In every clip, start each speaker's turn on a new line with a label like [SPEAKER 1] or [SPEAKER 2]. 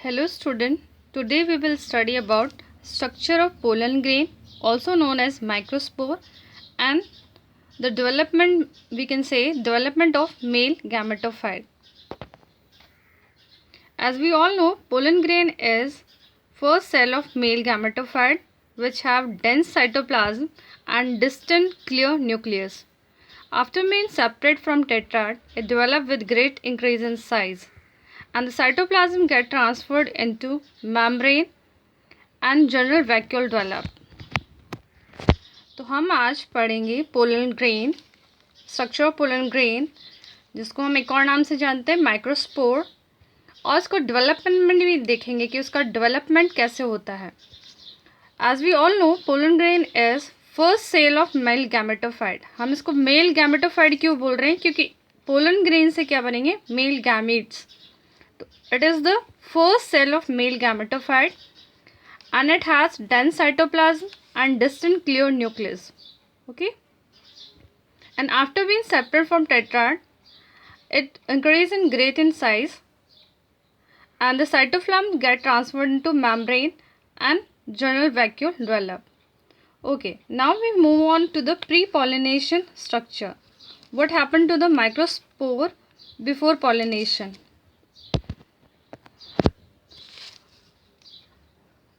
[SPEAKER 1] Hello student, today we will study about structure of pollen grain also known as microspore and the development development of male gametophyte. As we all know, pollen grain is first cell of male gametophyte which have dense cytoplasm and distant clear nucleus. After being separate from tetrad, it develops with great increase in size and the cytoplasm get transferred into membrane and general vacuole develop. तो हम आज पढ़ेंगे pollen grain, structure of pollen grain, जिसको हम एक और नाम से जानते हैं माइक्रोस्पोर, और इसको डेवलपमेंट में भी देखेंगे कि उसका डेवलपमेंट कैसे होता है. As we all know, pollen grain is first cell of male gametophyte. हम इसको मेल गैमेटोफाइट क्यों बोल रहे हैं? क्योंकि पोलन ग्रेन से क्या बनेंगे? Male gametes. तो it is the first cell of male gametophyte and it has dense cytoplasm and distant clear nucleus. Okay, and after being separate from tetrad, it increases in great in size and the cytoplasm get transferred into membrane and general vacuole develop. Okay, now we move on to the pre-pollination structure. What happened to the microspore before pollination?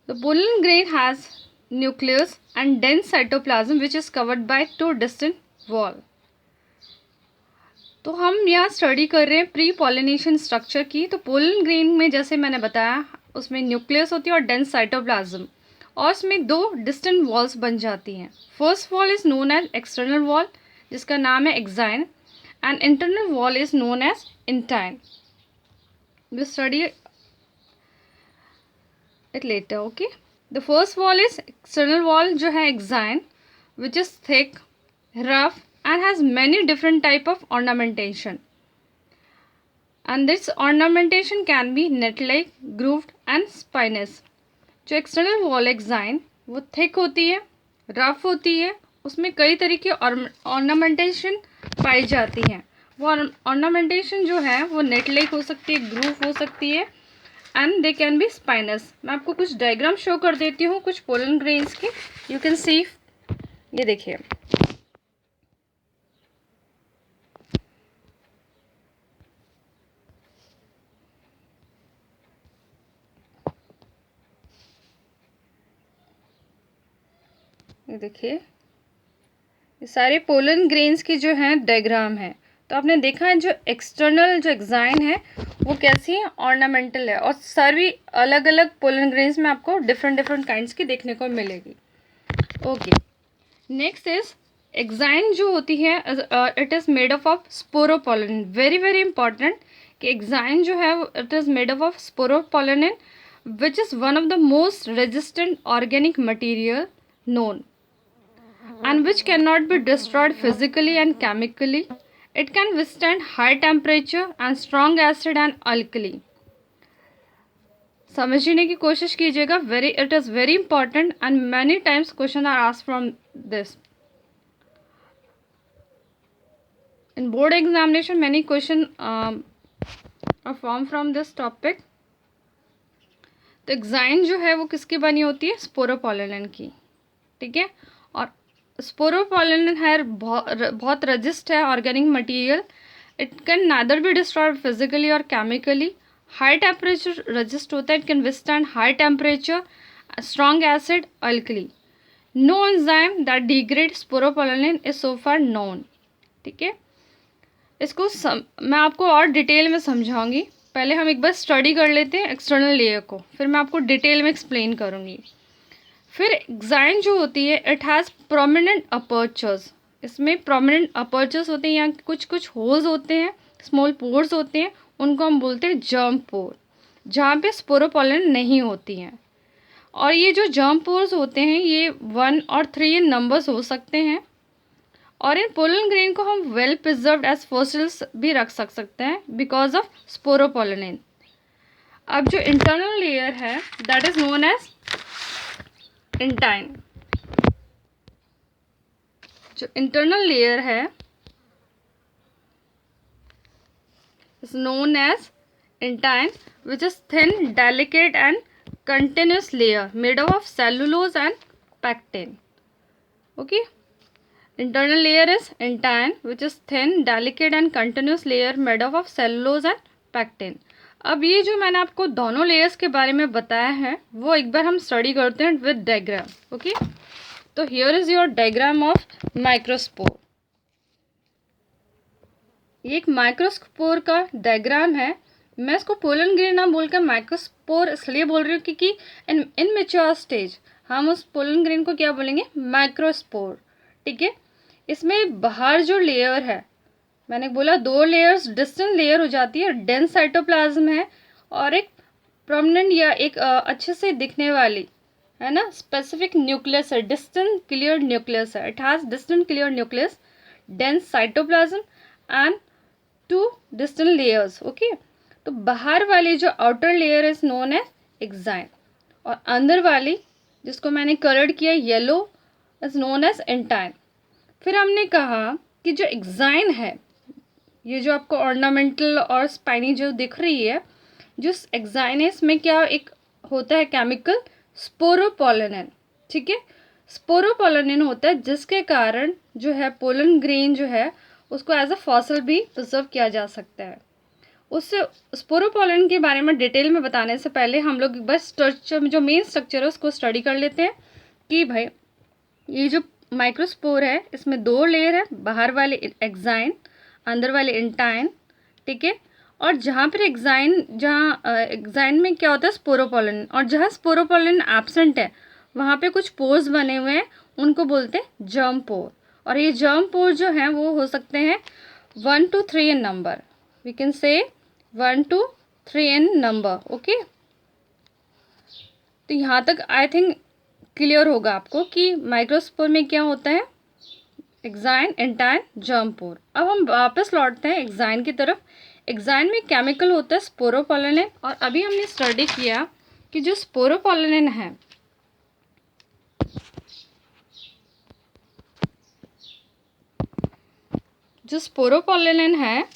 [SPEAKER 1] The pollen grain has nucleus and dense cytoplasm which is covered by two distant wall. तो हम यहाँ study कर रहे हैं pre pollination structure की. तो pollen grain में जैसे मैंने बताया, उसमें न्यूक्लियस होती है और डेंस साइटोप्लाज्म, और उसमें दो डिस्टेंट वॉल्स बन जाती हैं. First wall is known as external wall जिसका नाम है exine, and internal wall is known as intine. We study it later. Okay, the first wall is external wall जो है exine, which is thick, rough and has many different type of ornamentation, and this ornamentation can be net like, grooved and spinous. जो external wall exine वो thick होती है, rough होती है, उसमें कई तरीके ornamentation पाई जाती हैं. वो ornamentation जो है वो net like हो सकती है, groove हो सकती है, and they can be spinous. मैं आपको कुछ डायग्राम शो कर देती हूँ कुछ पोलन ग्रेन्स की. यू कैन सी, ये देखिए, ये देखिए, ये सारे पोलन ग्रेन्स की जो हैं डायग्राम है. तो आपने देखा है जो एक्सटर्नल जो एक्साइन है वो कैसी है? ऑर्नामेंटल है, और सारी अलग अलग पोलन ग्रेन्स में आपको डिफरेंट काइंड्स की देखने को मिलेगी. ओके, नेक्स्ट इज एक्साइन जो होती है, it is made of sporopollenin. Very important कि एक्साइन जो है it is made of sporopollenin which is one of the most resistant organic material known and which cannot be destroyed physically and chemically. It can withstand high temperature and strong acid and alkali. समझने की कोशिश कीजिएगा. It is very important and many times question are asked from this. In board examination many question are form from this topic. तो exine जो है वो किसकी बनी होती है? स्पोरोपोलिन की. ठीक है, और स्पोरोपोलिन है बहुत रजिस्ट है organic material. It can neither be destroyed physically और केमिकली. हाई टेम्परेचर रजिस्ट होता है. It can withstand high temperature, strong acid, alkali. No enzyme that degrade sporopollenin is so far known. ठीक है, इसको मैं आपको और डिटेल में समझाऊंगी. पहले हम एक बार स्टडी कर लेते हैं एक्सटर्नल लेयर को, फिर मैं आपको डिटेल में एक्सप्लेन करूँगी. फिर एक्साइन जो होती है इट हैज़ प्रोमिनेंट अपर्चर्स. इसमें प्रोमिनेंट अपर्चर्स होते हैं, यहाँ कुछ होल्स होते हैं, स्मॉल पोर्स होते हैं, उनको हम बोलते हैं जर्म पोर, जहाँ पे स्पोरोपोलिन नहीं होती हैं. और ये जो जर्म पोर्स होते हैं ये 1 और 3 नंबर्स हो सकते हैं. और इन पोलन ग्रेन को हम वेल प्रिजर्व्ड एज फॉसिल्स भी रख सकते हैं बिकॉज ऑफ स्पोरोपोलिन. अब जो इंटरनल लेयर है that is known as intine. जो इंटरनल लेयर है is known as intine, which is thin, delicate and continuous layer made up of cellulose and pectin. Okay, internal layer is intine, which is thin, delicate and continuous layer made up of cellulose and pectin. अब ये जो मैंने आपको दोनों layers के बारे में बताया है वो एक बार हम स्टडी करते हैं विद डायग्राम. ओके, तो here is your diagram of microspore. ये एक माइक्रोस्पोर का डायग्राम है. मैं इसको पोलन ग्रेन ना बोलकर माइक्रोस्पोर इसलिए बोल रही हूँ क्योंकि इन मैच्योर स्टेज हम उस पोलन ग्रेन को क्या बोलेंगे, माइक्रोस्पोर. ठीक है, इसमें बाहर जो लेयर है, मैंने बोला दो लेयर्स डिस्टेंट लेयर हो जाती है, डेंस साइटोप्लाज्म है और एक प्रोमिनेंट या एक अच्छे से दिखने वाली है ना स्पेसिफिक न्यूक्लियस है, डिस्टेंट क्लियर न्यूक्लियस है. It has distant clear nucleus, dense cytoplasm and two distant layers. Okay, तो बाहर वाली जो outer layer is known as exine और अंदर वाली जिसको मैंने कलर्ड किया yellow is known as intine. फिर हमने कहा कि जो एक्साइन है, ये जो आपको ऑर्नामेंटल और स्पाइनी जो दिख रही है, जो एक्साइन है इसमें क्या एक होता है केमिकल, स्पोरोपोलेनिन. ठीक है, स्पोरोपोलेनिन होता है जिसके कारण जो है पोलन ग्रेन जो है उसको एज अ फॉसिल भी प्रिजर्व किया जा सकता है. उस स्पोरोपोलेनिन के बारे में डिटेल में बताने से पहले हम लोग बस स्ट्रक्चर जो मेन स्ट्रक्चर है उसको स्टडी कर लेते हैं कि भाई ये जो माइक्रोस्पोर है इसमें दो लेयर है, बाहर वाले एक्साइन, अंदर वाले इंटाइन. ठीक है, और जहाँ पर एक्साइन में क्या होता है स्पोरोपोलेनिन, और जहाँ स्पोरोपोलेनिन एब्सेंट है वहाँ पे कुछ पोर्स बने हुए हैं, उनको बोलते हैं जर्म पोर. और ये जर्म पोर जो हैं वो हो सकते हैं 1 to 3 in number. We can say 1 to 3 in number. Okay, तो यहाँ तक आई थिंक क्लियर होगा आपको कि माइक्रोस्पोर में क्या होता है, एक्साइन, इंटाइन, जर्म पोर. अब हम वापस लौटते हैं एक्साइन की तरफ. एक्साइन में केमिकल होता है स्पोरोपोलेनिन, और अभी हमने स्टडी किया कि जो स्पोरोपोलेनिन है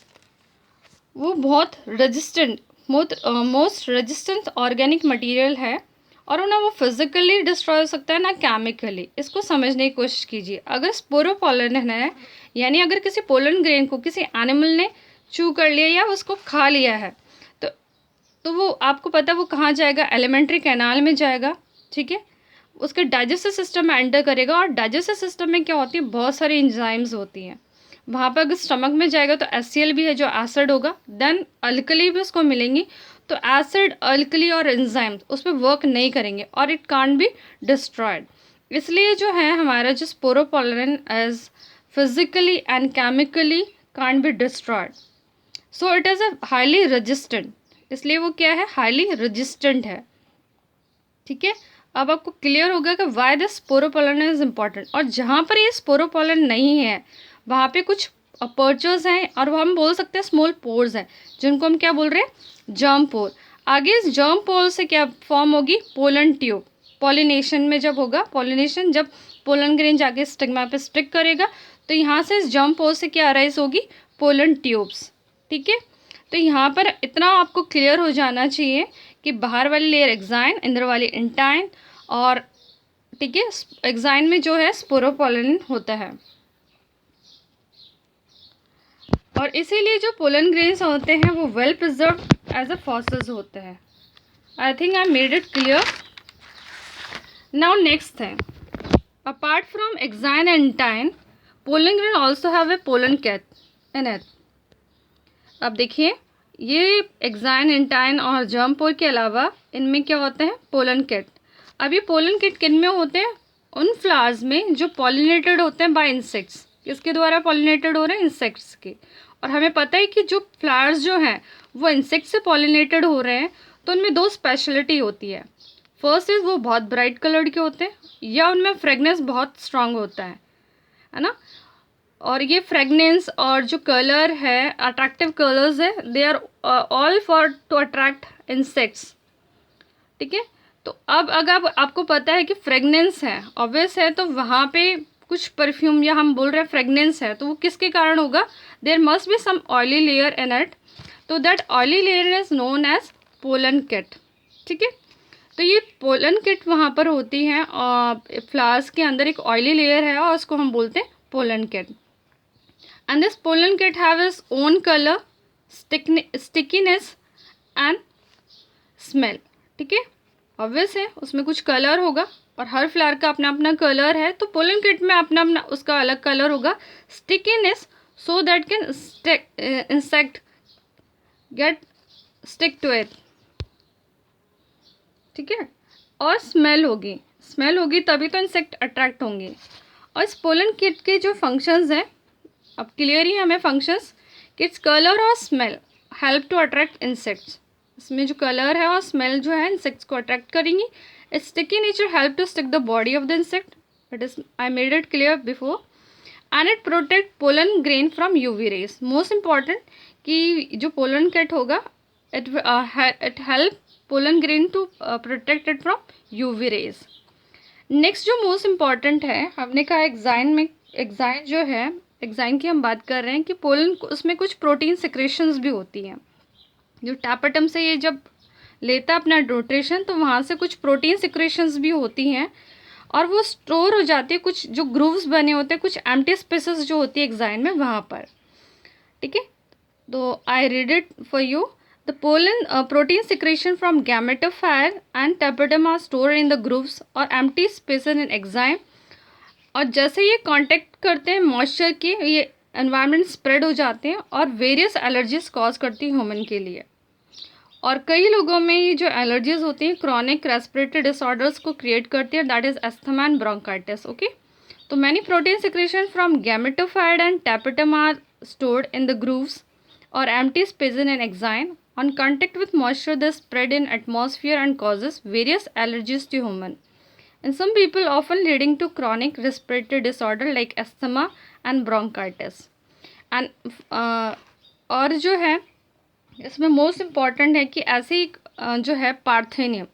[SPEAKER 1] वो बहुत resistant, most resistant organic material है और ना वो फिजिकली डिस्ट्रॉय हो सकता है ना केमिकली. इसको समझने की कोशिश कीजिए. अगर स्पोरोपोलेनिन है यानी अगर किसी पोलन ग्रेन को किसी एनिमल ने चू कर लिया या उसको खा लिया है तो वो आपको पता है वो कहाँ जाएगा, एलिमेंट्री कैनाल में जाएगा. ठीक है, उसके डाइजेस्टिव सिस्टम में एंटर करेगा और डाइजेस्टिव सिस्टम में क्या होती है, बहुत सारी एंजाइम्स होती हैं. वहाँ पर अगर स्टमक में जाएगा तो HCl भी है जो एसिड होगा, देन अल्कली भी उसको मिलेंगी. तो एसिड, अल्कली और एंजाइम्स उस पर वर्क नहीं करेंगे और इट कांट बी डिस्ट्रॉयड. इसलिए जो है हमारा जो sporopollenin as physically and chemically can't be destroyed. So it is a highly resistant, इसलिए वो क्या है, हाईली रेजिस्टेंट है. ठीक है, अब आपको क्लियर होगा कि why the sporopollenin is important. और जहाँ पर ये स्पोरोपोलेनिन नहीं है वहाँ पे कुछ अपर्चर्स हैं और वो हम बोल सकते हैं स्मॉल पोर्स हैं जिनको हम क्या बोल रहे हैं, जर्म पोर. आगे इस जर्म पोर से क्या फॉर्म होगी, पोलन ट्यूब. पॉलिनेशन में जब होगा, पॉलिनेशन जब पोलन ग्रेन जाके स्टिग्मा पे स्टिक करेगा तो यहाँ से इस जर्म पोर से क्या अराइज होगी, पोलन ट्यूब्स. ठीक है, तो यहाँ पर इतना आपको क्लियर हो जाना चाहिए कि बाहर वाली लेयर एक्साइन, अंदर वाली इंटाइन, और ठीक है एक्साइन में जो है स्पोरोपोलेनिन होता है. और इसीलिए जो पोलन ग्रेन्स होते हैं वो well preserve as a fossils होते हैं. I think I made it clear. Now next thing, apart from exine and intine, pollen grain also have a pollen kit in it. अब देखिए ये एक्साइन, इंटाइन और germ pore के अलावा इनमें क्या होते हैं, पोलन किट. अब ये पोलन किट किन में होते हैं, उन फ्लावर्स में जो पॉलिनेटेड होते हैं बाय इंसेक्ट्स. किसके द्वारा पॉलिनेटेड हो रहे हैं, इंसेक्ट्स के. और हमें पता है कि जो फ्लावर्स जो हैं वो इंसेक्ट से पॉलिनेटेड हो रहे हैं तो उनमें दो स्पेशलिटी होती है. फर्स्ट इज़ वो बहुत ब्राइट कलर्ड के होते हैं या उनमें फ्रेगनेंस बहुत स्ट्रांग होता है ना. और ये फ्रेगनेंस और जो कलर है, अट्रैक्टिव कलर्स है, they are all for to attract insects. ठीक है, तो अब अगर आपको पता है कि फ्रेगनेंस है, ऑब्वियस है, तो वहाँ पे कुछ परफ्यूम या हम बोल रहे हैं फ्रेगनेंस है तो वो किसके कारण होगा, there must be some oily layer in it तो that oily layer is known as pollen kitt. ठीक है, तो ये पोलन किट वहाँ पर होती है और फ्लावर्स के अंदर एक ऑयली लेयर है और उसको हम बोलते हैं pollen kit. And this pollen kit have is own colour, stickiness and smell. ठीक है, ऑब्वियस है उसमें कुछ कलर होगा और हर फ्लावर का अपना अपना कलर है, तो पोलन किट में अपना अपना उसका अलग कलर होगा। Stickiness so that can insect get stick to it. ठीक है, और स्मेल होगी तभी तो इंसेक्ट अट्रैक्ट होंगे। और इस पोलन किट के जो फंक्शंस हैं, अब क्लियर ही हमें फंक्शंस कि इट्स कलर और smell help to attract insects. इसमें जो कलर है और स्मेल जो है इंसेक्ट्स को अट्रैक्ट करेंगी। Its sticky nature help to stick the body of the insect, it is I made it clear before. And it protect pollen grain from UV rays. Most important कि जो pollen kit होगा it help pollen grain to protect it from UV rays. Next जो most important है, हमने कहा exine जो है, exine की हम बात कर रहे हैं कि पोलन उसमें कुछ प्रोटीन सिक्रेशंस भी होती हैं। जो टैपेटम से ये जब लेता है अपना न्यूट्रिशन, तो वहाँ से कुछ प्रोटीन सिक्रेशंस भी होती हैं और वो स्टोर हो जाती है, कुछ जो ग्रूव्स बने होते हैं, कुछ एम्प्टी स्पेसेस जो होती है एग्जाइन में वहाँ पर। ठीक है, तो I read it for you. The pollen protein secretion from gametophyte and tapetum are store in the grooves और एम्प्टी स्पेसेस इन एग्जाइन। और जैसे ये कांटेक्ट करते हैं मॉइस्चर के, ये एनवायरनमेंट स्प्रेड हो जाते हैं और वेरियस एलर्जीज कॉज करती है ह्यूमन के लिए। और कई लोगों में ये जो एलर्जीज होती हैं क्रॉनिक रेस्पिरेटरी डिसऑर्डर्स को क्रिएट करती है, that is asthma and bronchitis. Okay, तो many protein secretion from gametophyte and tapetum are stored in the grooves or empty spaces in an exine. On contact with moisture, they spread in atmosphere and causes various allergies to human. In some people, often leading to chronic respiratory disorder like asthma and bronchitis. And और जो है इसमें most important है कि ऐसी जो है parthenium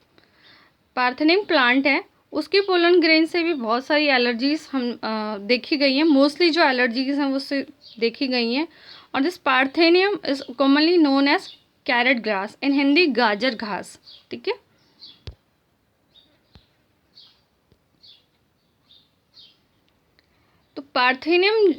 [SPEAKER 1] plant है, उसके पोलन ग्रेन से भी बहुत सारी एलर्जीज हम देखी गई हैं। मोस्टली जो एलर्जीज हैं वो उससे देखी गई हैं। और this parthenium is commonly known as carrot grass, in Hindi गाजर घास। ठीक है, तो parthenium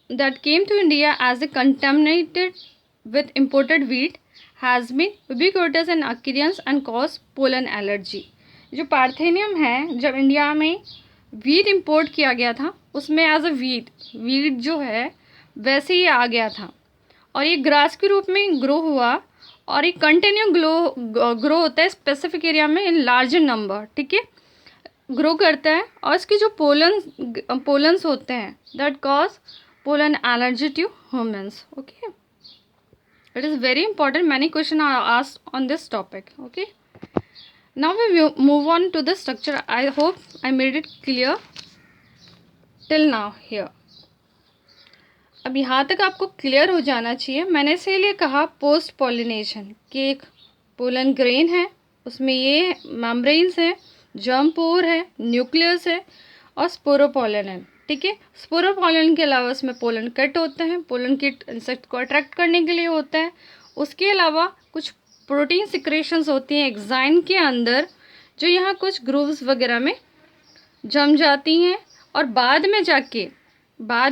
[SPEAKER 1] that came to India as a contaminated with imported wheat has been ubiquitous in occurrence and cause pollen allergy. जो पार्थेनियम है, जब इंडिया में wheat import किया गया था, उसमें एज अ वीट जो है वैसे ही आ गया था और ये ग्रास के रूप में ग्रो हुआ और ये कंटिन्यू ग्रो होता है स्पेसिफिक एरिया में इन लार्जर नंबर। ठीक है, ग्रो करता है और इसके जो पोलन्स होते हैं that cause pollen allergy to humans. Okay, it is very important. Many questions are asked on this topic. Okay, now we will move on to the structure. I hope I made it clear till now here. अब यहाँ तक आपको clear हो जाना चाहिए। मैंने इसीलिए कहा पोस्ट पॉलिनेशन कि एक पोलन ग्रेन है, उसमें ये मेम्ब्रेन्स है, जर्म पोर है, न्यूक्लियस है और स्पोरोपोलन है। ठीक है, स्पोरोपोलन के अलावा इसमें पोलन किट होते हैं। पोलन किट इंसेक्ट को अट्रैक्ट करने के लिए होता है। उसके अलावा कुछ प्रोटीन सिक्रेशंस होती हैं एग्जाइन के अंदर, जो यहाँ कुछ ग्रूव्स वगैरह में जम जाती हैं और बाद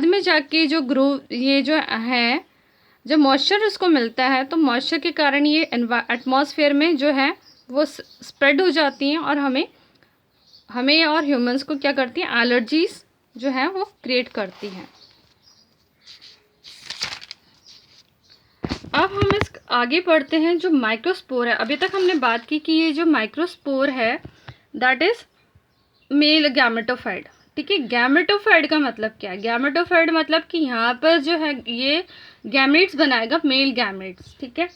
[SPEAKER 1] में जाके जो ग्रूव ये जो है, जब मॉइस्चर उसको मिलता है तो मॉइस्चर के कारण ये एटमॉस्फेयर में जो है वो स्प्रेड हो जाती हैं और हमें और ह्यूमंस को क्या करती हैं, एलर्जीज जो है वो क्रिएट करती हैं। अब हम इस आगे बढ़ते हैं। जो माइक्रोस्पोर है, अभी तक हमने बात की कि ये जो माइक्रोस्पोर है दैट इज मेल गैमेटोफाइड। ठीक है, गैमेटोफाइड का मतलब क्या है? गैमेटोफाइड मतलब कि यहाँ पर जो है ये गैमेट्स बनाएगा, मेल गैमेट्स। ठीक है,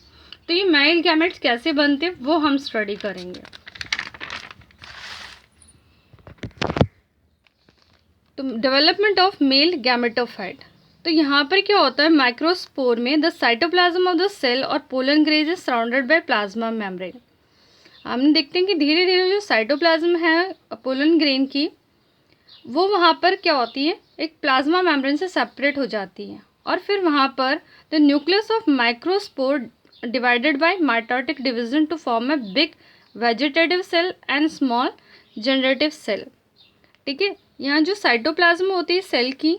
[SPEAKER 1] तो ये मेल गैमेट्स कैसे बनते हैं वो हम स्टडी करेंगे। तो डेवलपमेंट ऑफ मेल गैमेटोफाइट, तो यहाँ पर क्या होता है माइक्रोस्पोर में, the cytoplasm of the cell और pollen grain is surrounded by plasma membrane. हम देखते हैं कि धीरे धीरे जो साइटोप्लाज्म है पोलन ग्रेन की, वो वहाँ पर क्या होती है, एक प्लाज्मा मेम्ब्रेन से सेपरेट हो जाती है और फिर वहाँ पर the nucleus of microspore divided by mitotic division to form a big vegetative cell and small generative cell. ठीक है, यहाँ जो साइटोप्लाज्म होती है सेल की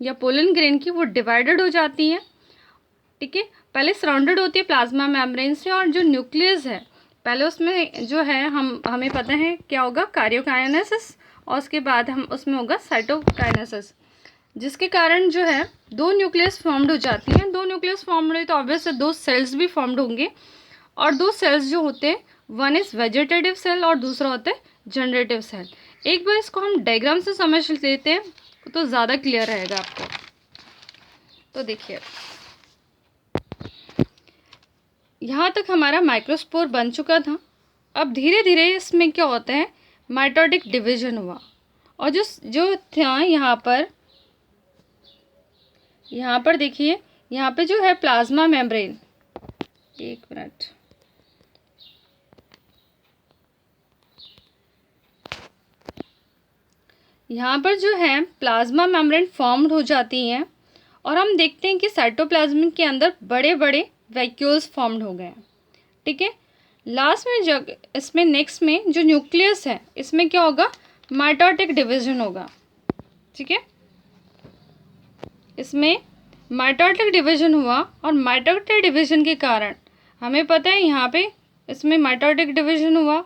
[SPEAKER 1] या पोलन ग्रेन की, वो डिवाइडेड हो जाती हैं। ठीक है, पहले सराउंडेड होती है प्लाज्मा मेम्ब्रेन से, और जो न्यूक्लियस है पहले उसमें जो है हमें पता है क्या होगा, कार्योकाइनेसिस, और उसके बाद हम उसमें होगा साइटोकाइनेसिस, जिसके कारण जो है दो न्यूक्लियस फॉर्म्ड हो जाती हैं। दो न्यूक्लियस फॉर्म्ड हुई तो ऑब्वियसली दो सेल्स भी फॉर्म्ड होंगे, और दो सेल्स जो होते हैं वन इज़ वेजिटेटिव सेल और दूसरा होता है जनरेटिव सेल। एक बार इसको हम डायग्राम से समझ लेते हैं तो ज़्यादा क्लियर रहेगा आपको। तो देखिए, यहाँ तक हमारा माइक्रोस्पोर बन चुका था। अब धीरे धीरे इसमें क्या होता है, माइटोटिक डिवीजन हुआ, और जो था यहाँ पर देखिए, यहाँ पे जो है प्लाज्मा मेम्ब्रेन, एक मिनट, यहाँ पर जो है प्लाज्मा मेम्ब्रेन फॉर्म्ड हो जाती हैं, और हम देखते हैं कि साइटोप्लाज्म के अंदर बड़े बड़े वैक्यूल्स फॉर्म्ड हो गए हैं। ठीक है, लास्ट में जब इसमें नेक्स्ट में जो न्यूक्लियस है इसमें क्या होगा, माइटोटिक डिवीजन होगा। ठीक है, इसमें माइटोटिक डिवीजन हुआ, और माइटोटिक डिवीजन के कारण हमें पता है यहाँ पे इसमें माइटोटिक डिवीजन हुआ,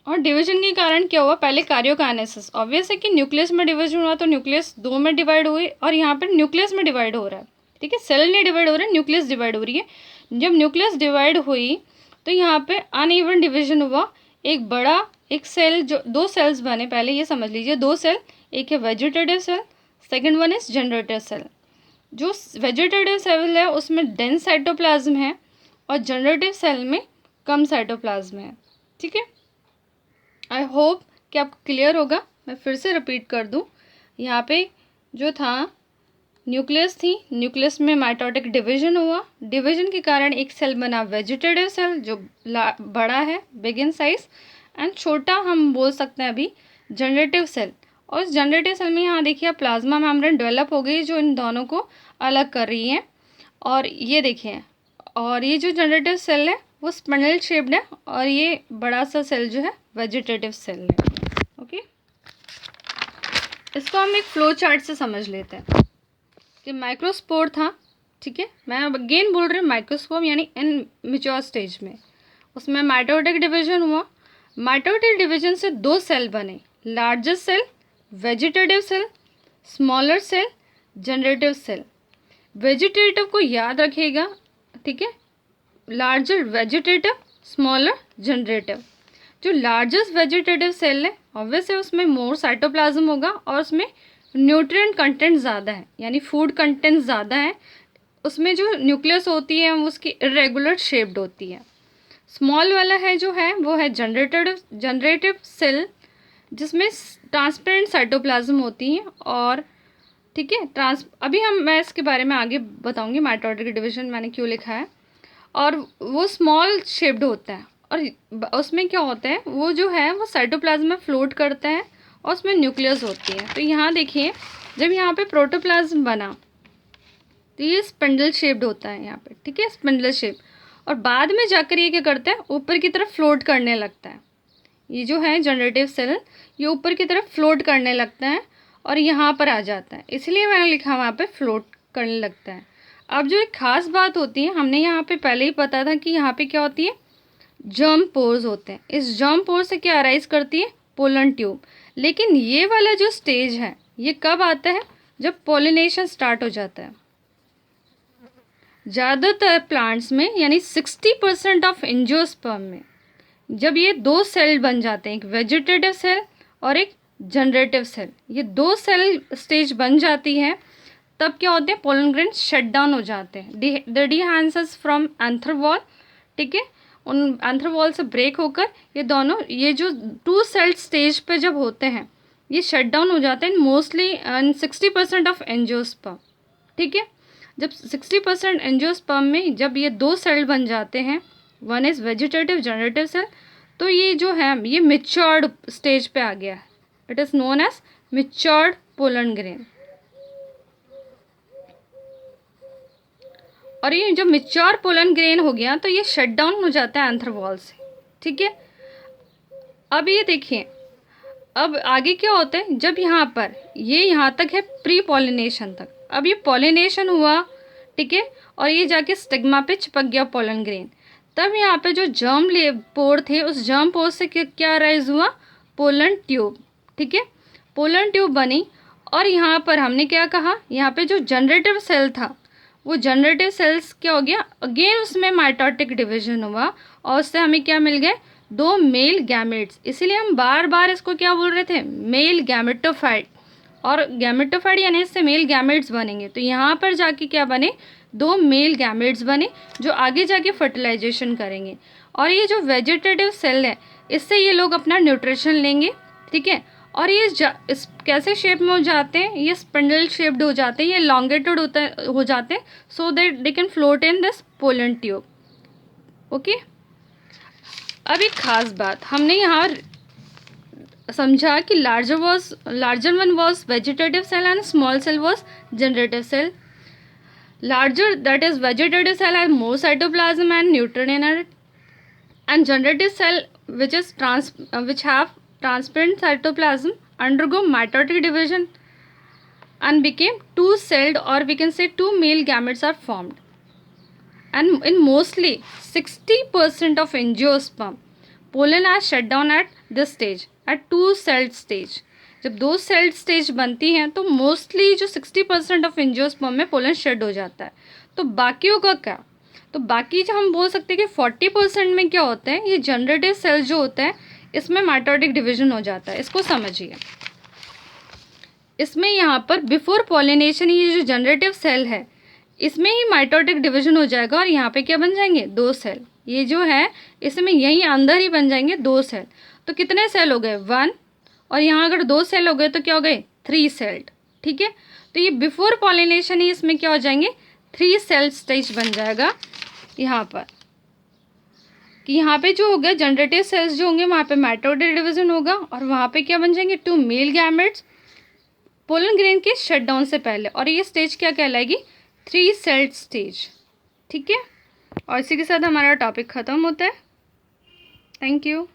[SPEAKER 1] और डिवीजन के कारण क्या हुआ, पहले कार्योकाइनेसिस, ऑब्वियस है कि न्यूक्लियस में डिवीजन हुआ तो न्यूक्लियस दो में डिवाइड हुई, और यहाँ पर न्यूक्लियस में डिवाइड हो रहा है। ठीक है, सेल नहीं डिवाइड हो रहा है, न्यूक्लियस डिवाइड हो रही है। जब न्यूक्लियस डिवाइड हुई तो यहाँ पे अनइवन डिवीजन हुआ, एक बड़ा एक सेल, जो दो सेल्स बने, पहले ये समझ लीजिए दो सेल, एक है vegetative cell, second one is generative cell. जो वेजिटेटिव सेल है उसमें डेंस साइटोप्लाज्म है, और जनरेटिव सेल में कम साइटोप्लाज्म है। ठीक है, आई होप कि आपको क्लियर होगा। मैं फिर से रिपीट कर दूं, यहाँ पे जो था न्यूक्लियस थी, न्यूक्लियस में माइटोटिक डिवीजन हुआ, डिवीजन के कारण एक सेल बना वेजिटेटिव सेल जो बड़ा है, बिग इन साइज, एंड छोटा हम बोल सकते हैं अभी जनरेटिव सेल। और इस जनरेटिव सेल में यहाँ देखिए प्लाज्मा मेम्ब्रेन डेवलप हो गई जो इन दोनों को अलग कर रही है। और ये देखिए, और ये जो जनरेटिव सेल है वो स्पिंडल शेप्ड है, और ये बड़ा सा सेल जो है वेजिटेटिव सेल है। ओके, इसको हम एक फ्लो चार्ट से समझ लेते हैं कि माइक्रोस्पोर था। ठीक है, मैं अब अगेन बोल रही हूँ माइक्रोस्पोर यानी इन मैच्योर स्टेज में, उसमें माइटोटिक डिवीजन हुआ। माइटोटिक डिवीजन से दो सेल बने, larger cell vegetative cell, smaller cell generative cell. Vegetative को याद रखिएगा, ठीक है, लार्जर वेजिटेटिव, स्मॉलर जनरेटिव। जो लार्जेस्ट वेजिटेटिव सेल है ऑब्वियसली उसमें मोर साइटोप्लाज्म होगा, और उसमें न्यूट्रिएंट कंटेंट ज़्यादा है, यानी फूड कंटेंट ज़्यादा है। उसमें जो न्यूक्लियस होती है वो उसकी इरेगुलर शेप्ड होती है। स्मॉल वाला है जो है वो है जनरेटिव सेल, जिसमें ट्रांसपेरेंट साइटोप्लाज्म होती है। और ठीक है, अभी मैं इसके बारे में आगे बताऊंगी माइटोटिक डिवीजन मैंने क्यों लिखा है। और वो स्मॉल शेप्ड होता है, और उसमें क्या होता है, वो जो है वो साइटोप्लाज्म में फ्लोट करता है, और उसमें न्यूक्लियस होती है। तो यहाँ देखिए, जब यहाँ पे प्रोटोप्लाज्म बना तो ये स्पिंडल शेप्ड होता है यहाँ पे। ठीक है, स्पिंडल शेप, और बाद में जाकर ये क्या करता है, ऊपर की तरफ फ्लोट करने लगता है। ये जो है जनरेटिव सेल, ये ऊपर की तरफ फ्लोट करने लगता है और यहाँ पर आ जाता है, इसलिए मैंने लिखा वहाँ पे फ्लोट करने लगता है। अब जो एक खास बात होती है, हमने यहाँ पे पहले ही पता था कि यहाँ पे क्या होती है, जर्म पोर्स होते हैं। इस जर्म पोर से क्या अराइज करती है, पोलन ट्यूब। लेकिन ये वाला जो स्टेज है ये कब आता है, जब पोलिनेशन स्टार्ट हो जाता है। ज़्यादातर प्लांट्स में यानी 60% ऑफ एंजियोस्पर्म में जब ये दो सेल बन जाते हैं, एक वेजिटेटिव सेल और एक जनरेटिव सेल, ये दो सेल स्टेज बन जाती है, तब क्या होते हैं, पोलन ग्रेन शट डाउन हो जाते हैं। द डिहांसेस फ्रॉम एंथर वॉल, ठीक है, उन एंथर वॉल से ब्रेक होकर ये दोनों, ये जो टू सेल स्टेज पे जब होते हैं ये शट डाउन हो जाते हैं मोस्टली 60% ऑफ एंजियोस्पर्म। ठीक है, जब 60% एंजियोस्पर्म में जब ये दो सेल बन जाते हैं, one is vegetative generative cell, तो ये जो है ये मैच्योर्ड स्टेज पे आ गया है। It is known as matured pollen grain. और ये जब मेच्योर पोलन ग्रेन हो गया तो ये शट डाउन हो जाता है एंथर वॉल से, ठीक है। अब ये देखिए, अब आगे क्या होता है, जब यहाँ पर ये यहाँ तक है प्री पॉलिनेशन तक, अब ये पॉलिनेशन हुआ, ठीक है, और ये जाके स्टिग्मा पे चिपक गया पोलन ग्रेन, तब यहाँ पे जो जर्म पोर थे उस जर्म पोर से क्या राइज हुआ, पोलन ट्यूब, ठीक है, पोलन ट्यूब बनी। और यहाँ पर हमने क्या कहा, यहाँ पे जो जनरेटिव सेल था वो जनरेटिव सेल्स क्या हो गया, अगेन उसमें माइटोटिक डिवीजन हुआ और उससे हमें क्या मिल गए, 2 मेल गैमेट्स। इसीलिए हम बार बार इसको क्या बोल रहे थे, मेल गैमेटोफाइट, और गैमेटोफाइट यानी इससे मेल गैमेट्स बनेंगे। तो यहाँ पर जाके क्या बने, 2 मेल गैमेट्स बने जो आगे जाके फर्टिलाइजेशन करेंगे। और ये जो वेजिटेटिव सेल है इससे ये लोग अपना न्यूट्रिशन लेंगे, ठीक है। और ये इस कैसे शेप में हो जाते हैं, ये स्पिंडल शेप्ड हो जाते हैं, ये लॉन्गेटेड हो जाते हैं, so that they can float in this pollen tube, okay. अब एक खास बात हमने यहाँ समझा कि larger one was vegetative cell and small cell was generative cell. Larger, that is vegetative cell, has more cytoplasm and nutrient in it, and generative cell which have transparent cytoplasm undergo mitotic division and became two-celled, or we can say 2 male gametes are formed. And in mostly 60% of angiosperm, pollen are shut down at this stage, at 2-celled stage. जब 2-celled stage बनती हैं तो mostly जो 60% of angiosperm में pollen shade हो जाता है। तो बाकियों का क्या, तो बाकी जो हम बोल सकते हैं कि 40% में क्या होता है, ये जनरेटिव सेल्स जो होता है इसमें माइटोटिक डिवीजन हो जाता है। इसको समझिए, इसमें यहाँ पर बिफोर पॉलिनेशन ये जो जनरेटिव सेल है इसमें ही माइटोटिक डिवीजन हो जाएगा और यहाँ पे क्या बन जाएंगे, 2 सेल। ये जो है इसमें यहीं अंदर ही बन जाएंगे 2 सेल। तो कितने सेल हो गए, 1, और यहाँ अगर 2 सेल हो गए तो क्या हो गए, 3 सेल्ड, ठीक है। तो ये बिफोर पॉलिनेशन ही इसमें क्या हो जाएंगे, 3 सेल स्टेज बन जाएगा यहाँ पर, कि यहाँ पे जो होगा जनरेटिव सेल्स जो होंगे वहाँ पे माइटोटिक डिवीजन होगा और वहाँ पे क्या बन जाएंगे, 2 मेल गैमेट्स पोलन ग्रेन के शट डाउन से पहले, और ये स्टेज क्या कहलाएगी, 3 सेल्ड स्टेज, ठीक है। और इसी के साथ हमारा टॉपिक ख़त्म होता है। Thank you.